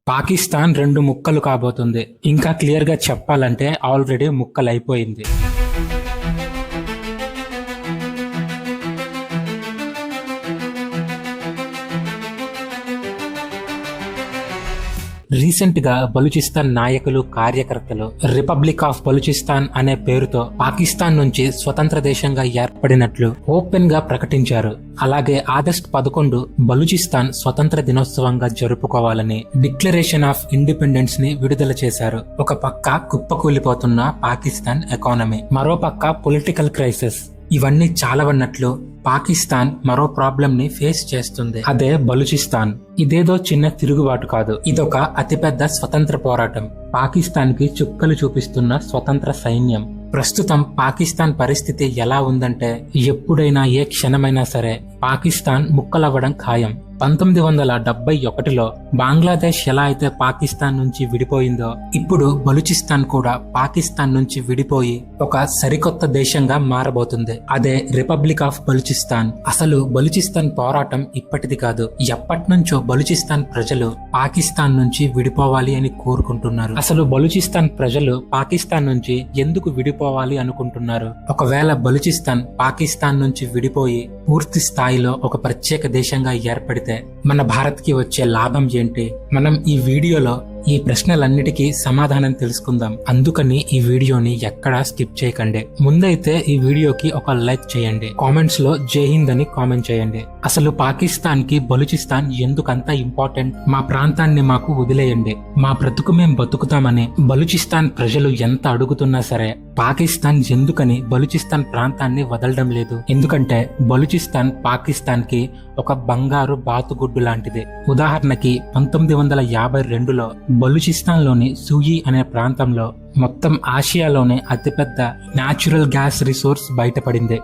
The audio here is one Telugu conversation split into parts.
పాకిస్తాన్ రెండు ముక్కలు కాబోతుంది. ఇంకా క్లియర్ గా చెప్పాలంటే ఆల్రెడీ ముక్కలైపోయింది. రీసెంట్ గా బలూచిస్తాన్ నాయకులు, కార్యకర్తలు రిపబ్లిక్ ఆఫ్ బలూచిస్తాన్ అనే పేరుతో పాకిస్తాన్ నుంచి స్వతంత్ర దేశంగా ఏర్పడినట్లు ఓపెన్ గా ప్రకటించారు. అలాగే ఆగస్టు 11 బలూచిస్తాన్ స్వతంత్ర దినోత్సవంగా జరుపుకోవాలని డిక్లరేషన్ ఆఫ్ ఇండిపెండెన్స్ ని విడుదల చేశారు. ఒక పక్క కుప్పకూలిపోతున్న పాకిస్తాన్ ఎకానమీ, మరో పక్క పొలిటికల్ క్రైసిస్, ఇవన్నీ చాలవన్నట్లు పాకిస్తాన్ మరో ప్రాబ్లం ని ఫేస్ చేస్తుంది. అదే బలూచిస్తాన్. ఇదేదో చిన్న తిరుగుబాటు కాదు, ఇదొక అతిపెద్ద స్వతంత్ర పోరాటం. పాకిస్తాన్ కి చుక్కలు చూపిస్తున్న స్వతంత్ర సైన్యం. ప్రస్తుతం పాకిస్తాన్ పరిస్థితి ఎలా ఉందంటే ఎప్పుడైనా ఏ క్షణమైనా సరే పాకిస్తాన్ ముక్కలవ్వడం ఖాయం. 1971లో బంగ్లాదేశ్ ఎలా అయితే పాకిస్తాన్ నుంచి విడిపోయిందో, ఇప్పుడు బలూచిస్తాన్ కూడా పాకిస్తాన్ నుంచి విడిపోయి ఒక సరికొత్త దేశంగా మారబోతుంది. అదే రిపబ్లిక్ ఆఫ్ బలూచిస్తాన్. అసలు బలూచిస్తాన్ పోరాటం ఇప్పటిది కాదు, ఎప్పటి నుంచో బలూచిస్తాన్ ప్రజలు పాకిస్తాన్ నుంచి విడిపోవాలి అని కోరుకుంటున్నారు. అసలు బలూచిస్తాన్ ప్రజలు పాకిస్తాన్ నుంచి ఎందుకు విడిపోవాలి అనుకుంటున్నారు? ఒకవేళ బలూచిస్తాన్ పాకిస్తాన్ నుంచి విడిపోయి పూర్తి స్థాయిలో ఒక ప్రత్యేక దేశంగా ఏర్పడితే మన భారత్ కి వచ్చే లాభం ఏంటి? మనం ఈ వీడియోలో ఈ ప్రశ్నలన్నిటికీ సమాధానం తెలుసుకుందాం. అందుకని ఈ వీడియోని ఎక్కడా స్కిప్ చేయకండి. ముందైతే ఈ వీడియోకి ఒక లైక్ చేయండి, కామెంట్స్ లో జై హింద్ అని కామెంట్ చేయండి. అసలు పాకిస్తాన్ కి బలూచిస్తాన్ ఎందుకంత ఇంపార్టెంట్? మా ప్రాంతాన్ని మాకు వదిలేయండి, మా బ్రతుకు మేం బతుకుతామని బలూచిస్తాన్ ప్రజలు ఎంత అడుగుతున్నా సరే పాకిస్తాన్ ఎందుకని బలూచిస్తాన్ ప్రాంతాన్ని వదలడం లేదు? ఎందుకంటే బలూచిస్తాన్ పాకిస్తాన్ కి ఒక బంగారు బాతుగుడ్డు లాంటిది. ఉదాహరణకి 1952లో బలూచిస్తాన్ లోని సూయి అనే ప్రాంతంలో మొత్తం ఆసియాలోనే అతిపెద్ద న్యాచురల్ గ్యాస్ రిసోర్స్ బయటపడింది.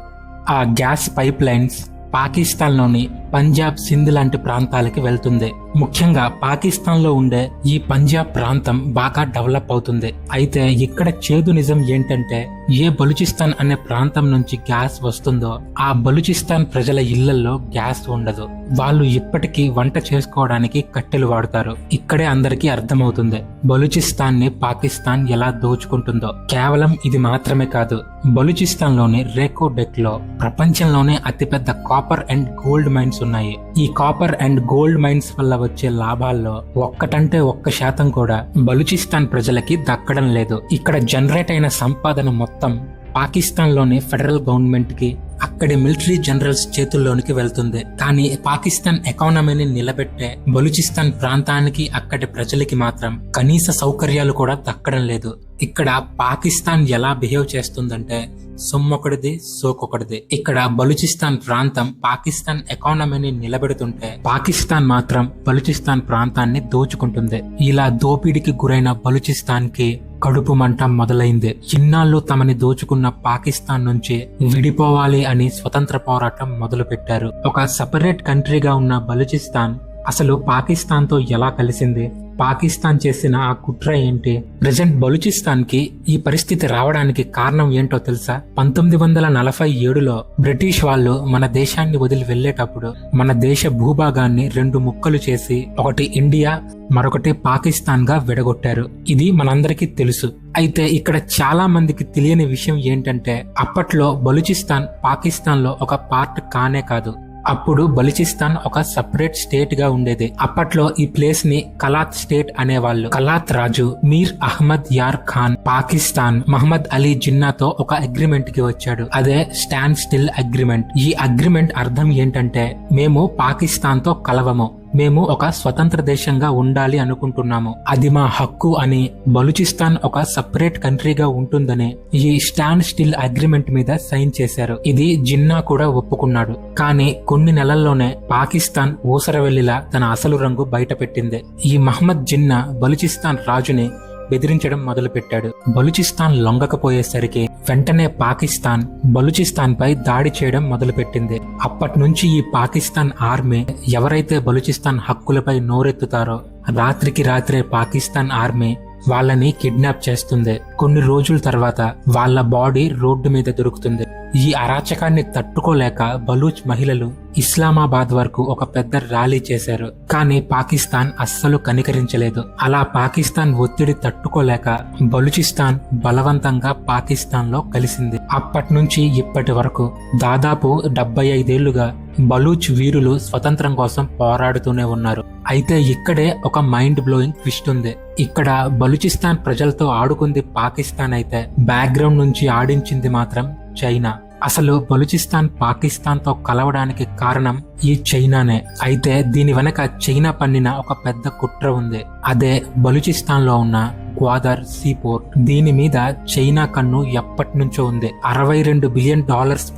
ఆ గ్యాస్ పైప్ లైన్స్ పాకిస్తాన్ లోని పంజాబ్, సింధ్ లాంటి ప్రాంతాలకి వెళ్తుంది. ముఖ్యంగా పాకిస్తాన్ లో ఉండే ఈ పంజాబ్ ప్రాంతం బాగా డెవలప్ అవుతుంది. అయితే ఇక్కడ చేదు నిజం ఏంటంటే ఏ బలూచిస్తాన్ అనే ప్రాంతం నుంచి గ్యాస్ వస్తుందో ఆ బలూచిస్తాన్ ప్రజల ఇళ్లలో గ్యాస్ ఉండదు. వాళ్ళు ఇప్పటికీ వంట చేసుకోవడానికి కట్టెలు వాడుతారు. ఇక్కడే అందరికీ అర్థమవుతుంది బలూచిస్తాన్ ని పాకిస్తాన్ ఎలా దోచుకుంటుందో. కేవలం ఇది మాత్రమే కాదు, బలూచిస్తాన్ లోని రేకో డెక్ లో ప్రపంచంలోనే అతిపెద్ద కాపర్ అండ్ గోల్డ్ మైన్స్ ఉన్నాయి. ఈ కాపర్ అండ్ గోల్డ్ మైన్స్ వల్ల వచ్చే లాభాల్లో 1% కూడా బలూచిస్తాన్ ప్రజలకి దక్కడం లేదు. ఇక్కడ జనరేట్ అయిన సంపాదన మొత్తం పాకిస్తాన్ లోని ఫెడరల్ గవర్నమెంట్ కి, అక్కడి మిలిటరీ జనరల్స్ చేతుల్లోనికి వెళ్తుంది. కానీ పాకిస్తాన్ ఎకానమీని నిలబెట్టే బలూచిస్తాన్ ప్రాంతానికి, అక్కడి ప్రజలకి మాత్రం కనీస సౌకర్యాలు కూడా దక్కడం లేదు. ఇక్కడ పాకిస్తాన్ ఎలా బిహేవ్ చేస్తుందంటే సొమ్మొకటిది సోకొకటిది. ఇక్కడ బలూచిస్తాన్ ప్రాంతం పాకిస్తాన్ ఎకానమీని నిలబెడుతుంటే పాకిస్తాన్ మాత్రం బలూచిస్తాన్ ప్రాంతాన్ని దోచుకుంటుంది. ఇలా దోపిడీకి గురైన బలూచిస్తాన్ కి కడుపు మంట మొదలైంది. ఇన్నాళ్ళు తమని దోచుకున్న పాకిస్తాన్ నుంచి విడిపోవాలి అని స్వతంత్ర పోరాటం మొదలు పెట్టారు. ఒక సెపరేట్ కంట్రీగా ఉన్న బలూచిస్తాన్ అసలు పాకిస్తాన్ తో ఎలా కలిసింది? పాకిస్తాన్ చేసిన ఆ కుట్ర ఏంటి? ప్రెజెంట్ బలూచిస్తాన్ కి ఈ పరిస్థితి రావడానికి కారణం ఏంటో తెలుసా? 1947లో బ్రిటిష్ వాళ్ళు మన దేశాన్ని వదిలి వెళ్లేటప్పుడు మన దేశ భూభాగాన్ని 2 ముక్కలు చేసి ఒకటి ఇండియా, మరొకటి పాకిస్తాన్ గా విడగొట్టారు. ఇది మనందరికీ తెలుసు. అయితే ఇక్కడ చాలా మందికి తెలియని విషయం ఏంటంటే అప్పట్లో బలూచిస్తాన్ పాకిస్తాన్ లో ఒక పార్ట్ కానే కాదు. అప్పుడు బలూచిస్తాన్ ఒక సపరేట్ స్టేట్ గా ఉండేది. అప్పట్లో ఈ ప్లేస్ ని కలాత్ స్టేట్ అనేవాళ్ళు. కలాత్ రాజు మీర్ అహ్మద్ యార్ ఖాన్ పాకిస్తాన్ మహమ్మద్ అలీ జిన్నాతో ఒక అగ్రిమెంట్ కి వచ్చాడు. అదే స్టాండ్ స్టిల్ అగ్రిమెంట్. ఈ అగ్రిమెంట్ అర్థం ఏంటంటే మేము పాకిస్తాన్ తో కలవము, మేము ఒక స్వతంత్ర దేశంగా ఉండాలి అనుకుంటున్నాము, అది మా హక్కు అని, బలూచిస్తాన్ ఒక సపరేట్ కంట్రీగా ఉంటుందని ఈ స్టాండ్ స్టిల్ అగ్రిమెంట్ మీద సైన్ చేశారు. ఇది జిన్నా కూడా ఒప్పుకున్నాడు. కానీ కొన్ని నెలల్లోనే పాకిస్తాన్ ఊసరవెల్లిలా తన అసలు రంగు బయట పెట్టింది. ఈ మహమ్మద్ జిన్నా బలూచిస్తాన్ రాజుని బెదిరించడం మొదలు పెట్టాడు. బలూచిస్తాన్ లొంగకపోయేసరికి వెంటనే పాకిస్తాన్ బలూచిస్తాన్ పై దాడి చేయడం మొదలు పెట్టింది. అప్పటి నుంచి ఈ పాకిస్తాన్ ఆర్మీ ఎవరైతే బలూచిస్తాన్ హక్కులపై నోరెత్తుతారో రాత్రికి రాత్రే పాకిస్తాన్ ఆర్మీ వాళ్ళని కిడ్నాప్ చేస్తుంది. కొన్ని రోజుల తర్వాత వాళ్ళ బాడీ రోడ్డు మీద దొరుకుతుంది. ఈ అరాచకాన్ని తట్టుకోలేక బలూచ్ మహిళలు ఇస్లామాబాద్ వరకు ఒక పెద్ద ర్యాలీ చేశారు. కానీ పాకిస్తాన్ అస్సలు కనికరించలేదు. అలా పాకిస్తాన్ ఒత్తిడి తట్టుకోలేక బలూచిస్తాన్ బలవంతంగా పాకిస్తాన్ లో కలిసింది. అప్పటి నుంచి ఇప్పటి వరకు దాదాపు 75 ఏళ్లుగా బలూచ్ వీరులు స్వతంత్రం కోసం పోరాడుతూనే ఉన్నారు. అయితే ఇక్కడే ఒక మైండ్ బ్లోయింగ్ ట్విస్ట్ ఉంది. ఇక్కడ బలూచిస్తాన్ ప్రజలతో ఆడుకుంది పాకిస్తాన్ అయితే బ్యాక్గ్రౌండ్ నుంచి ఆడించింది మాత్రం చైనా. అసలు బలూచిస్తాన్ పాకిస్తాన్ తో కలవడానికి కారణం ఈ చైనానే. అయితే దీని వెనక చైనా పన్నిన ఒక పెద్ద కుట్ర ఉంది. అదే బలూచిస్తాన్ లో ఉన్న గ్వాదర్ సీ పోర్ట్. దీని మీద చైనా కన్ను ఎప్పటి నుంచో ఉంది. $62 బిలియన్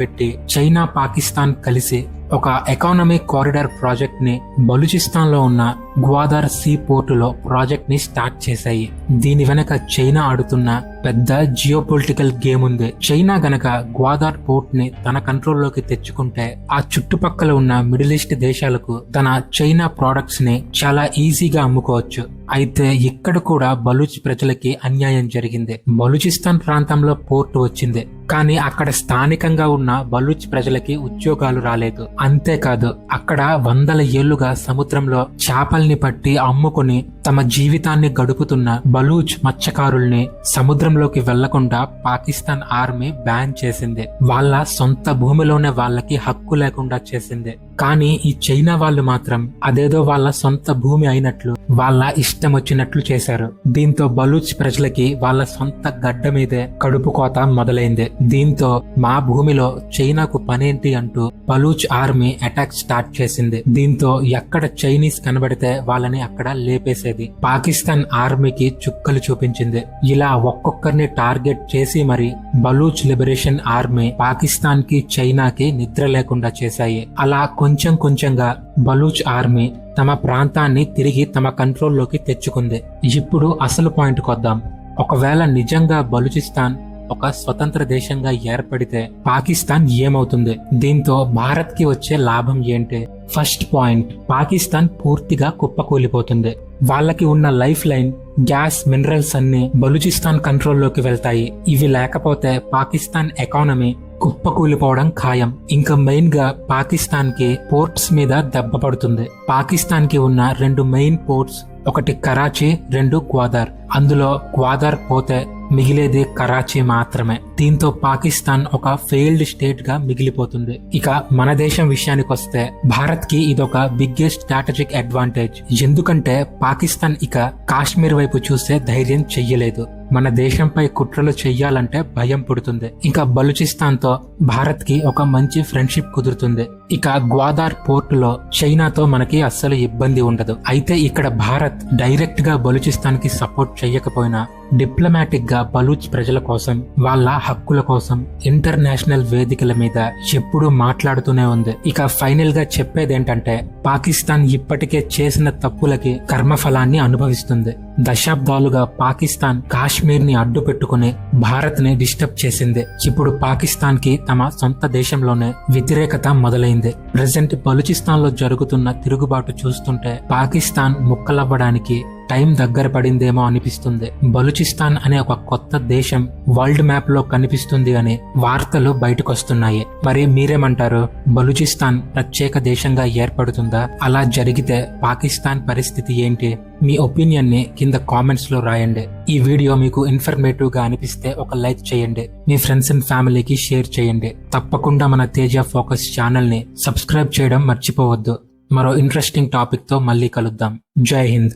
పెట్టి చైనా పాకిస్తాన్ కలిసి ఒక ఎకానమిక్ కారిడార్ ప్రాజెక్ట్ ని బలూచిస్తాన్ లో ఉన్న గ్వాదర్ సీ పోర్టులో ప్రాజెక్ట్ ని స్టార్ట్ చేశాయి. దీని వెనక చైనా ఆడుతున్న పెద్ద జియోపొలిటికల్ గేమ్ ఉంది. చైనా గనక గ్వాదర్ పోర్ట్ ని తన కంట్రోల్లోకి తెచ్చుకుంటే ఆ చుట్టుపక్కల ఉన్న మిడిల్ ఈస్ట్ దేశాలకు తన చైనా ప్రొడక్ట్స్ ని చాలా ఈజీగా అమ్ముకోవచ్చు. అయితే ఇక్కడ కూడా బలూచ్ ప్రజలకి అన్యాయం జరిగింది. బలూచిస్తాన్ ప్రాంతంలో పోర్టు వచ్చింది, కానీ అక్కడ స్థానికంగా ఉన్న బలూచ్ ప్రజలకి ఉద్యోగాలు రాలేదు. అంతేకాదు అక్కడ 100 ఏళ్లుగా సముద్రంలో చేపల్ని పట్టి అమ్ముకుని తమ జీవితాన్ని గడుపుతున్న బలూచ్ మత్స్యకారుల్ని సముద్రంలోకి వెళ్లకుండా పాకిస్తాన్ ఆర్మీ బ్యాన్ చేసింది. వాళ్ళ సొంత భూమిలోనే వాళ్ళకి హక్కు లేకుండా చేసింది. కానీ ఈ చైనా వాళ్ళు మాత్రం అదేదో వాళ్ళ సొంత భూమి అయినట్లు వాళ్ళ ఇష్టం వచ్చినట్లు చేశారు. దీంతో బలూచ్ ప్రజలకి వాళ్ళ సొంత గడ్డ మీదే కడుపు కోత మొదలైంది. దీంతో మా భూమిలో చైనాకు పనేంటి అంటూ బలూచ్ ఆర్మీ అటాక్ స్టార్ట్ చేసింది. దీంతో ఎక్కడ చైనీస్ కనబడితే వాళ్ళని అక్కడ లేపేసేది. పాకిస్తాన్ ఆర్మీకి చుక్కలు చూపించింది. ఇలా ఒక్కొక్కరిని టార్గెట్ చేసి మరి బలూచ్ లిబరేషన్ ఆర్మీ పాకిస్తాన్ కి చైనాకి నిద్ర లేకుండా చేశాయి. అలా కొంచెం కొంచెంగా బలూచ్ ఆర్మీ తమ ప్రాంతాన్ని తిరిగి తమ కంట్రోల్లోకి తెచ్చుకుంది. ఇప్పుడు అసలు పాయింట్ కొద్దాం. ఒకవేళ నిజంగా బలూచిస్తాన్ ఒక స్వతంత్ర దేశంగా ఏర్పడితే పాకిస్తాన్ ఏమవుతుంది? దీంతో భారత్ కి వచ్చే లాభం ఏంటి? ఫస్ట్ పాయింట్, పాకిస్తాన్ పూర్తిగా కుప్పకూలిపోతుంది. వాళ్ళకి ఉన్న లైఫ్ లైన్ గ్యాస్, మినరల్స్ అన్ని బలూచిస్తాన్ కంట్రోల్లోకి వెళ్తాయి. ఇవి లేకపోతే పాకిస్తాన్ ఎకానమీ కుప్పకూలిపోవడం ఖాయం. ఇంకా మెయిన్ గా పాకిస్తాన్ కి పోర్ట్స్ మీద దెబ్బ పడుతుంది. పాకిస్తాన్ కి ఉన్న 2 మెయిన్ పోర్ట్స్, ఒకటి కరాచీ, 2 గ్వాదర్. అందులో గ్వాదర్ పోతే మిగిలేది కరాచీ మాత్రమే. దీంతో పాకిస్తాన్ ఒక ఫెయిల్డ్ స్టేట్ గా మిగిలిపోతుంది. ఇక మన దేశం విషయానికి వస్తే భారత్ కి ఇదొక బిగ్గెస్ట్ స్ట్రాటజిక్ అడ్వాంటేజ్. ఎందుకంటే పాకిస్తాన్ ఇక కాశ్మీర్ వైపు చూసే ధైర్యం చెయ్యలేదు. మన దేశంపై కుట్రలు చెయ్యాలంటే భయం పుడుతుంది. ఇంకా బలూచిస్తాన్ తో భారత్ కి ఒక మంచి ఫ్రెండ్షిప్ కుదురుతుంది. ఇక గ్వాదార్ పోర్ట్ లో చైనాతో మనకి అస్సలు ఇబ్బంది ఉండదు. అయితే ఇక్కడ భారత్ డైరెక్ట్ గా బలూచిస్తాన్ కి సపోర్ట్ చెయ్యకపోయినా డిప్లొమాటిక్ గా బలూచ్ ప్రజల కోసం, వాళ్ళ హక్కుల కోసం ఇంటర్నేషనల్ వేదికల మీద ఎప్పుడూ మాట్లాడుతూనే ఉంది. ఇక ఫైనల్ గా చెప్పేదేంటంటే పాకిస్తాన్ ఇప్పటికే చేసిన తప్పులకి కర్మఫలాన్ని అనుభవిస్తుంది. దశాబ్దాలుగా పాకిస్తాన్ కాశ్మీర్ ని అడ్డు పెట్టుకుని భారత్ ని డిస్టర్బ్ చేసింది. ఇప్పుడు పాకిస్తాన్ కి తమ సొంత దేశంలోనే వ్యతిరేకత మొదలైంది. ప్రెసెంట్ బలూచిస్తాన్ లో జరుగుతున్న తిరుగుబాటు చూస్తుంటే పాకిస్తాన్ ముక్కలవ్వడానికి టైం దగ్గర పడిందేమో అనిపిస్తుంది. బలూచిస్తాన్ అనే ఒక కొత్త దేశం వరల్డ్ మ్యాప్ లో కనిపిస్తుంది అని వార్తలు బయటకొస్తున్నాయి. మరి మీరేమంటారు? బలూచిస్తాన్ ప్రత్యేక దేశంగా ఏర్పడుతుందా? అలా జరిగితే పాకిస్తాన్ పరిస్థితి ఏంటి? మీ ఒపీనియన్ ని కింద కామెంట్స్ లో రాయండి. ఈ వీడియో మీకు ఇన్ఫర్మేటివ్ గా అనిపిస్తే ఒక లైక్ చేయండి. మీ ఫ్రెండ్స్ అండ్ ఫ్యామిలీకి షేర్ చేయండి. తప్పకుండా మన తేజ ఫోకస్ ఛానల్ ని సబ్స్క్రైబ్ చేయడం మర్చిపోవద్దు. మరో ఇంట్రెస్టింగ్ టాపిక్ తో మళ్ళీ కలుద్దాం. జై హింద్.